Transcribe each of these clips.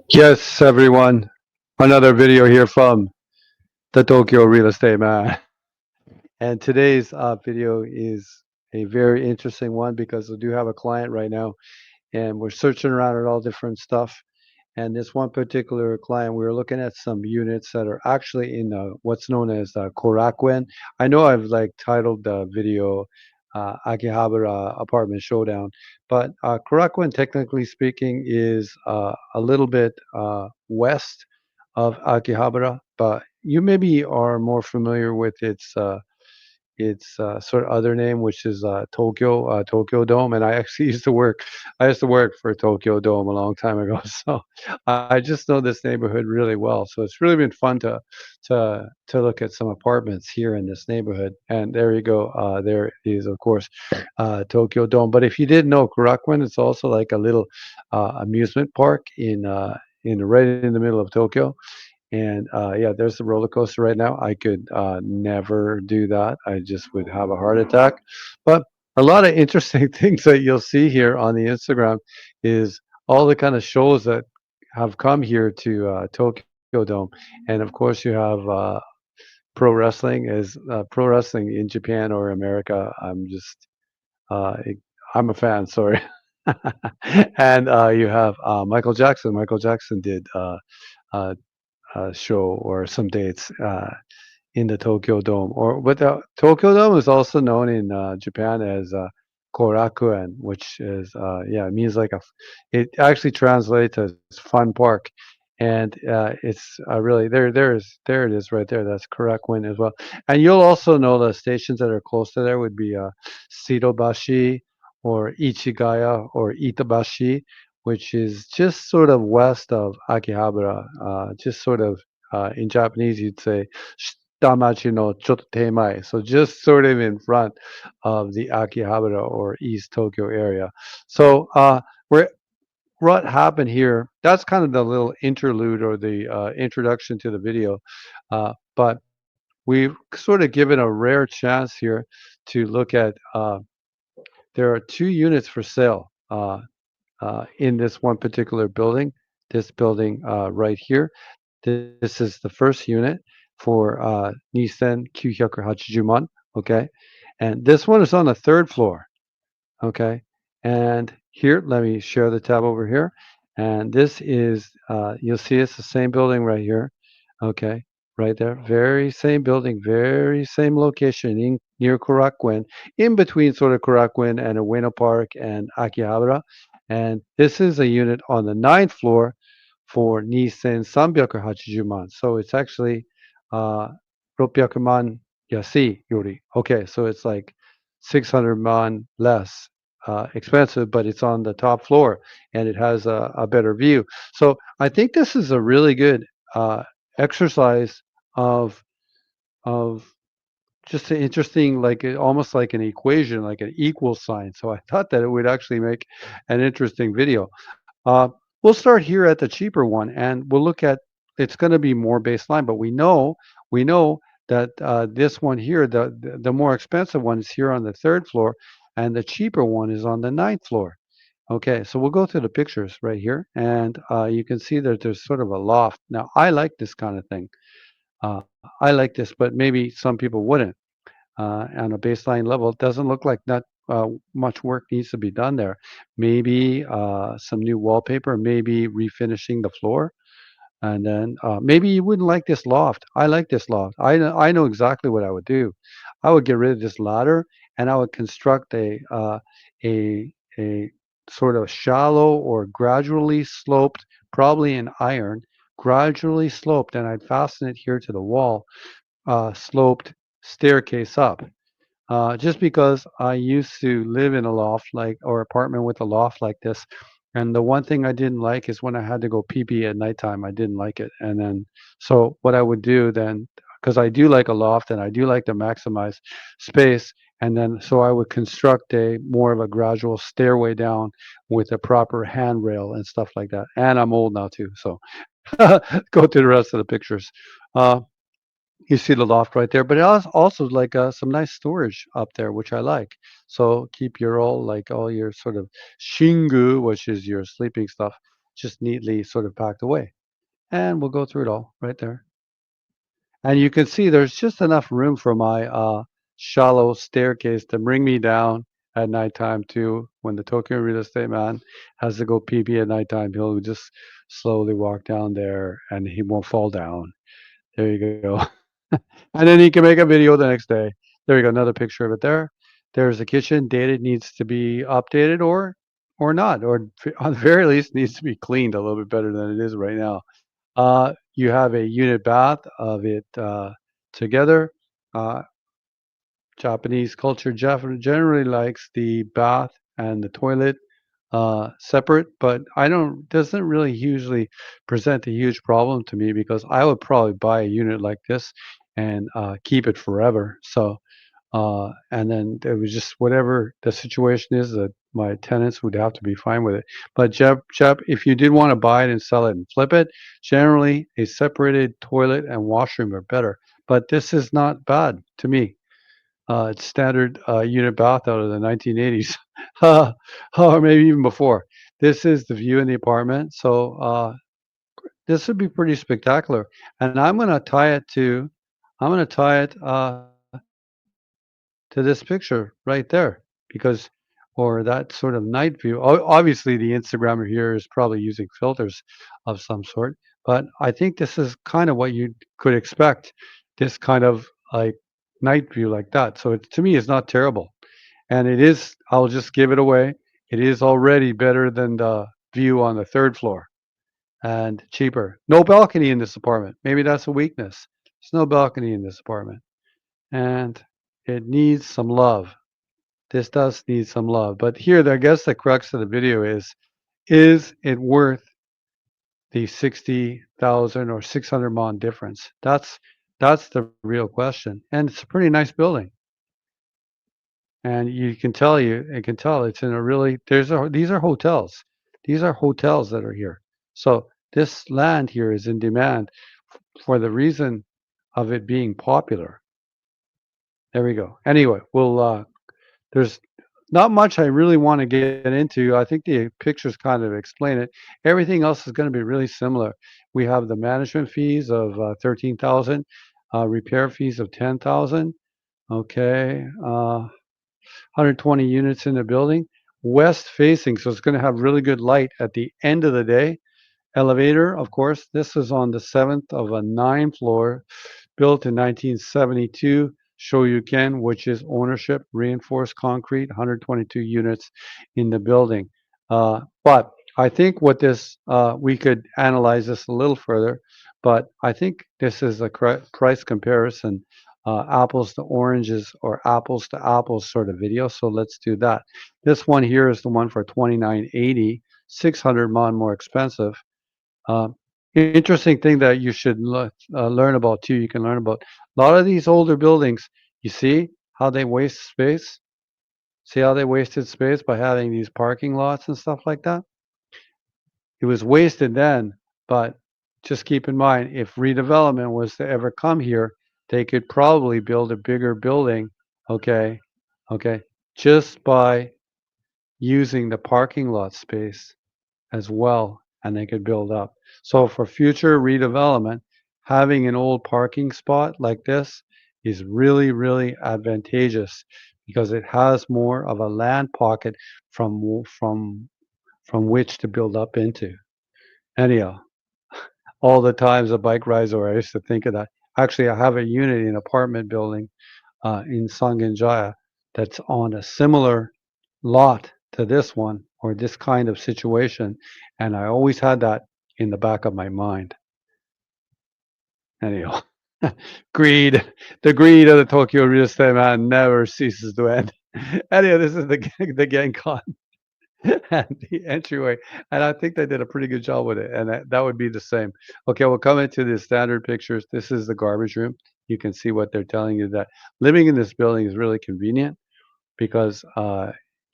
Yes, everyone. Another video here from the Tokyo Real Estate Man. And today's video is a very interesting one because we do have a client right now and we're searching around at all different stuff. And this one particular client, we were looking at some units that are actually in what's known as Korakuen. I know I've like titled the video Akihabara Apartment Showdown, but Korakuen, technically speaking, is a little bit west of Akihabara, but you maybe are more familiar with its sort of other name, which is Tokyo Dome. And I actually I used to work for Tokyo Dome a long time ago, so I just know this neighborhood really well. So it's really been fun to look at some apartments here in this neighborhood. And there you go. There is, of course, Tokyo Dome. But if you didn't know, Korakuen, it's also like a little amusement park in right in the middle of Tokyo. And yeah, there's the roller coaster right now. I could never do that. I just would have a heart attack. But a lot of interesting things that you'll see here on the Instagram is all the kind of shows that have come here to Tokyo Dome. And of course, you have pro wrestling in Japan or America. Uh, I'm a fan. Sorry. And you have Michael Jackson. Michael Jackson did uh, show or some dates in the Tokyo Dome. Or but the Tokyo Dome is also known in Japan as Korakuen, which is yeah, it means like it actually translates as fun park. And it's really there it is right there. That's Korakuen as well. And you'll also know the stations that are close to there would be Sitobashi or Ichigaya or Itabashi, which is just sort of west of Akihabara, just sort of in Japanese you'd say Shitamachi no chotto teimai, so just sort of in front of the Akihabara or East Tokyo area. So we're what happened here, that's kind of the little interlude or the introduction to the video. But we've sort of given a rare chance here to look at, there are two units for sale in this one particular building, this building right here. This is the first unit for Nissan Q180. Okay. And this one is on the third floor. Okay. And here, let me share the tab over here. And this is, you'll see it's the same building right here. Okay. Right there. Very same building, very same location near Korakuen, in between sort of Korakuen and Ueno Park and Akihabara. And this is a unit on the ninth floor for Nissan 380 man. So it's actually uh, 600万安い yori. Okay, so it's like 600 man less expensive, but it's on the top floor and it has a better view. So I think this is a really good exercise of of just an interesting, like almost like an equation, like an equal sign. So I thought that it would actually make an interesting video. Uh, we'll start here at the cheaper one, and we'll look at. It's going to be more baseline, but we know that this one here, the more expensive one is here on the third floor, and the cheaper one is on the ninth floor. Okay, so we'll go through the pictures right here, and you can see that there's sort of a loft. Now, I like this kind of thing. I like this, but maybe some people wouldn't. On a baseline level, it doesn't look like not much work needs to be done there. Maybe some new wallpaper, maybe refinishing the floor, and then maybe you wouldn't like this loft. I like this loft. I know exactly what I would do. I would get rid of this ladder, and I would construct a sort of shallow or gradually sloped, probably in iron, gradually sloped, and I'd fasten it here to the wall, sloped staircase up. Just because I used to live in a loft like or apartment with a loft like this, and the one thing I didn't like is when I had to go pee pee at nighttime. I didn't like it, and then so what I would do then, because I do like a loft and I do like to maximize space, and then so I would construct a more of a gradual stairway down with a proper handrail and stuff like that. And I'm old now too, so go to the rest of the pictures. Uh, you see the loft right there, but it also like some nice storage up there, which I like. So keep your all your sort of shingu, which is your sleeping stuff, just neatly sort of packed away. And we'll go through it all right there. And you can see there's just enough room for my shallow staircase to bring me down at nighttime too. When the Tokyo real estate man has to go pee pee at nighttime, he'll just slowly walk down there and he won't fall down. There you go. And then he can make a video the next day. There you go, another picture of it there. There's the kitchen. Dated, needs to be updated or not, or on the very least needs to be cleaned a little bit better than it is right now. You have a unit bath of it together. Uh, Japanese culture generally likes the bath and the toilet separate, but I don't doesn't really usually present a huge problem to me because I would probably buy a unit like this and keep it forever. So and then it was just whatever the situation is that my tenants would have to be fine with it. But if you did want to buy it and sell it and flip it, generally a separated toilet and washroom are better. But this is not bad to me. It's standard unit bath out of the 1980s, or maybe even before. This is the view in the apartment, so this would be pretty spectacular. And I'm going to tie it to this picture right there because or that sort of night view. Obviously, the Instagrammer here is probably using filters of some sort, but I think this is kind of what you could expect. This kind of like night view like that. So it, to me, is not terrible, and it is. I'll just give it away. It is already better than the view on the third floor and cheaper. No balcony in this apartment. Maybe that's a weakness. There's no balcony in this apartment, and it needs some love. This does need some love. But here, I guess the crux of the video is it worth the 60,000 or 600 mon difference? That's the real question. And it's a pretty nice building. And you can tell it's in a really, these are hotels. These are hotels that are here. So this land here is in demand for the reason of it being popular. There we go. Anyway, there's not much I really want to get into. I think the pictures kind of explain it. Everything else is going to be really similar. We have the management fees of 13,000, repair fees of 10,000. Okay, 120 units in the building, west facing, so it's going to have really good light at the end of the day. Elevator, of course. This is on the seventh of a 9 floor, built in 1972. Shoryuken, which is ownership, reinforced concrete, 122 units in the building. But I think what this, we could analyze this a little further, but I think this is a price comparison, apples to oranges or apples to apples sort of video. So let's do that. This one here is the one for 2980, 600 mon more expensive. Um, Interesting thing that you should learn about too. You can learn about a lot of these older buildings. You see how they waste space. See how they wasted space by having these parking lots and stuff like that. It was wasted then, but just keep in mind if redevelopment was to ever come here, they could probably build a bigger building. Okay, okay, just by using the parking lot space as well, and they could build up. So for future redevelopment, having an old parking spot like this is really, really advantageous because it has more of a land pocket from which to build up into. Anyhow, all the times the bike rides where I used to think of that. Actually, I have a unit in an apartment building in Sangenjaya that's on a similar lot to this one or this kind of situation. And I always had that in the back of my mind. Anyhow, greed, the greed of the Tokyo real estate man never ceases to end. Anyhow, this is the Genkan and the entryway. And I think they did a pretty good job with it. And that would be the same. Okay, we'll come into the standard pictures. This is the garbage room. You can see what they're telling you that living in this building is really convenient because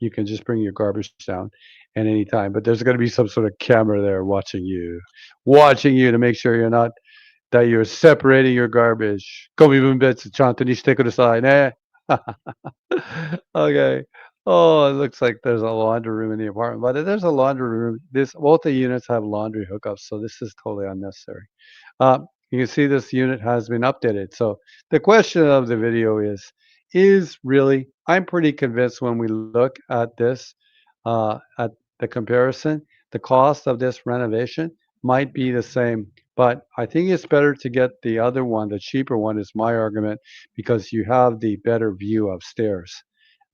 you can just bring your garbage down at any time. But there's going to be some sort of camera there watching you to make sure that you're separating your garbage. ゴミ分別ちゃんとにしてくださいね. Okay. Oh, it looks like there's a laundry room in the apartment, but there's a laundry room. This both the units have laundry hookups, so this is totally unnecessary. You can see this unit has been updated. So the question of the video is really, I'm pretty convinced when we look at this, at the comparison, the cost of this renovation might be the same. But I think it's better to get the other one, the cheaper one is my argument, because you have the better view upstairs.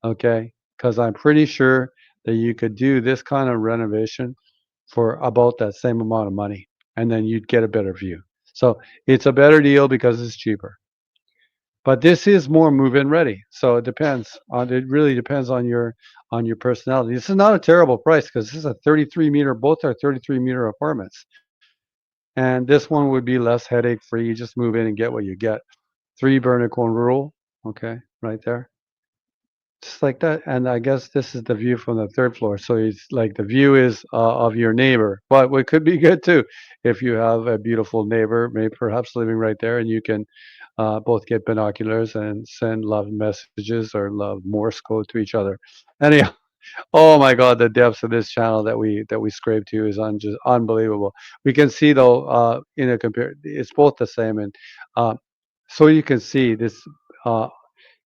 Okay, because I'm pretty sure that you could do this kind of renovation for about that same amount of money, and then you'd get a better view. So it's a better deal because it's cheaper. But this is more move-in ready, so it depends on. It really depends on your personality. This is not a terrible price because this is a 33 meter. Both are 33 meter apartments, and this one would be less headache free. You just move in and get what you get. Three vertical rule, okay, right there. Just like that, and I guess this is the view from the third floor, so it's like the view is, of your neighbor, but what could be good too, if you have a beautiful neighbor, maybe perhaps living right there, and you can, both get binoculars and send love messages or love Morse code to each other. Anyhow, oh my God, the depths of this channel that we scrape to is just unbelievable. We can see though, in a compare, it's both the same, and, uh, so you can see this, uh,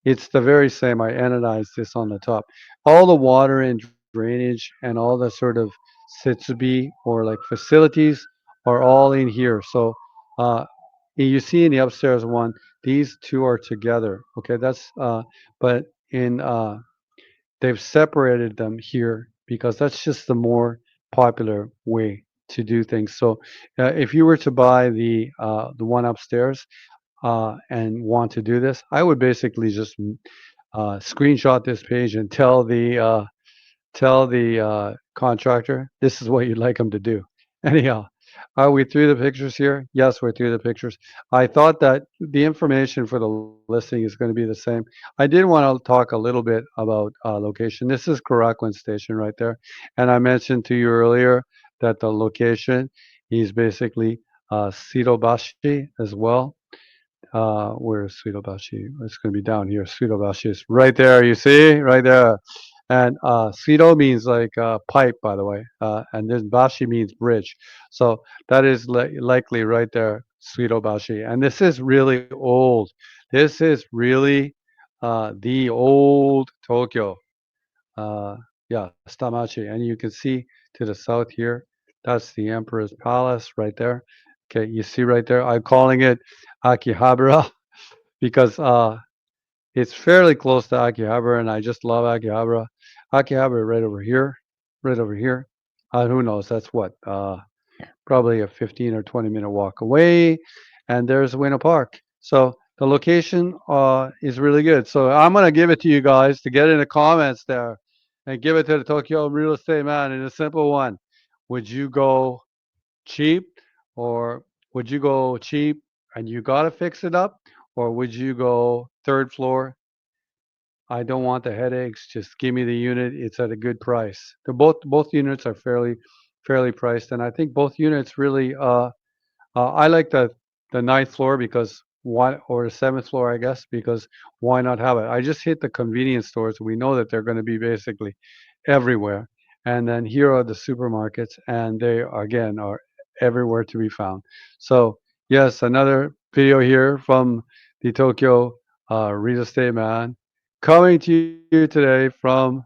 it's the very same. I anodized this on the top. All the water and drainage and all the sort of Setsubi or like facilities are all in here. So, uh, you see in the upstairs one, these two are together. Okay, that's, but in, they've separated them here because that's just the more popular way to do things. So, if you were to buy the one upstairs, and want to do this, I would basically just, screenshot this page and tell the, contractor this is what you'd like them to do. Anyhow, are we through the pictures here? Yes, we're through the pictures. I thought that the information for the listing is going to be the same. I did want to talk a little bit about, location. This is Karakuen Station right there, and I mentioned to you earlier that the location is basically, Sirobashi as well. Where's Suidobashi? It's going to be down here. Suidobashi is right there. You see, right there. And, Suido means like, pipe, by the way. And then Bashi means bridge. So that is likely right there, Suidobashi. And this is really old. This is really, the old Tokyo. Uh, yeah, Stamachi. And you can see to the south here, that's the Emperor's Palace right there. Okay, you see right there. I'm calling it Akihabara because, it's fairly close to Akihabara, and I just love Akihabara. Akihabara right over here, right over here. Who knows? That's what, probably a 15 or 20-minute walk away, and there's Winter Park. So the location, is really good. So I'm gonna give it to you guys to get in the comments there, and give it to the Tokyo real estate man in a simple one. Would you go cheap, or would you go cheap and you gotta fix it up, or would you go third floor? I don't want the headaches. Just give me the unit. It's at a good price. Both units are fairly priced, and I think both units really. I like the ninth floor because why, or the seventh floor, I guess, because why not have it? I just hit the convenience stores. We know that they're going to be basically everywhere, and then here are the supermarkets, and they again are everywhere to be found. So yes, another video here from the Tokyo, real estate man, coming to you today from,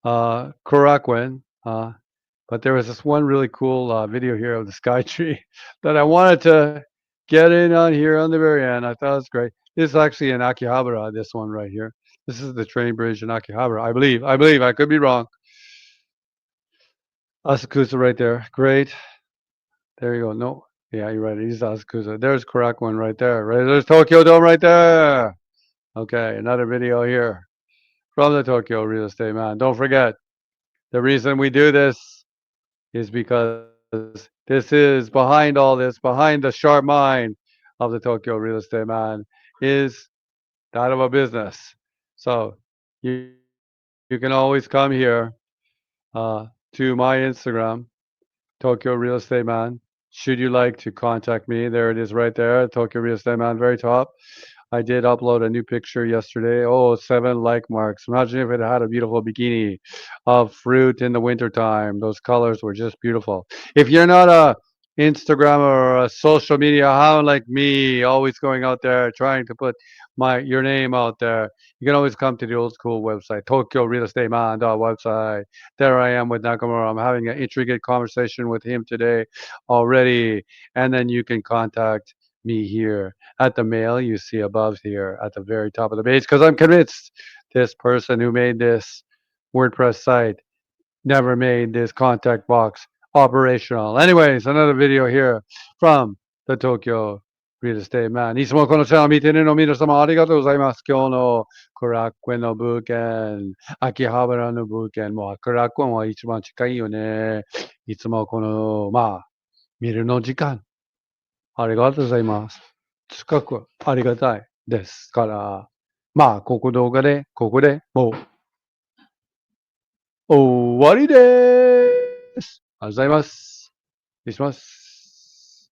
Korakuen. But there was this one really cool, video here of the sky tree that I wanted to get in on here on the very end. I thought it was great. This is actually in Akihabara, this one right here. This is the train bridge in Akihabara, I believe. I believe. I could be wrong. Asakusa right there. Great. There you go. No. Yeah, you're right. It is Asakusa. There's Korakuen right there. Right. There's Tokyo Dome right there. Okay, another video here from the Tokyo real estate man. Don't forget, the reason we do this is because this is behind all this, behind the sharp mind of the Tokyo real estate man, is that of a business. So you can always come here, to my Instagram, Tokyo Real Estate Man. Should you like to contact me, there it is right there, Tokyo Real Estate Man, very top. I did upload a new picture yesterday. Oh, 7 like marks. Imagine if it had a beautiful bikini of fruit in the wintertime. Those colors were just beautiful. If you're not a Instagram or a social media hound like me, always going out there trying to put your name out there, you can always come to the old school website, Tokyo Real Estate Man website. There I am with Nakamura. I'm having an intricate conversation with him today already. And then you can contact me here at the mail you see above here at the very top of the page, because I'm convinced this person who made this WordPress site never made this contact box operational. Anyways, another video here from the Tokyo Real Estate Man. いつもこのチャンネルを見てねの皆様ありがとうございます。今日のクラックンの物件、秋葉原の物件、もうクラックンは一番近いよね。いつもこの、見るの時間、ありがとうございます。近くありがたいですから、ここ動画で、ここでもう終わりです。ありがとうございます。失礼します。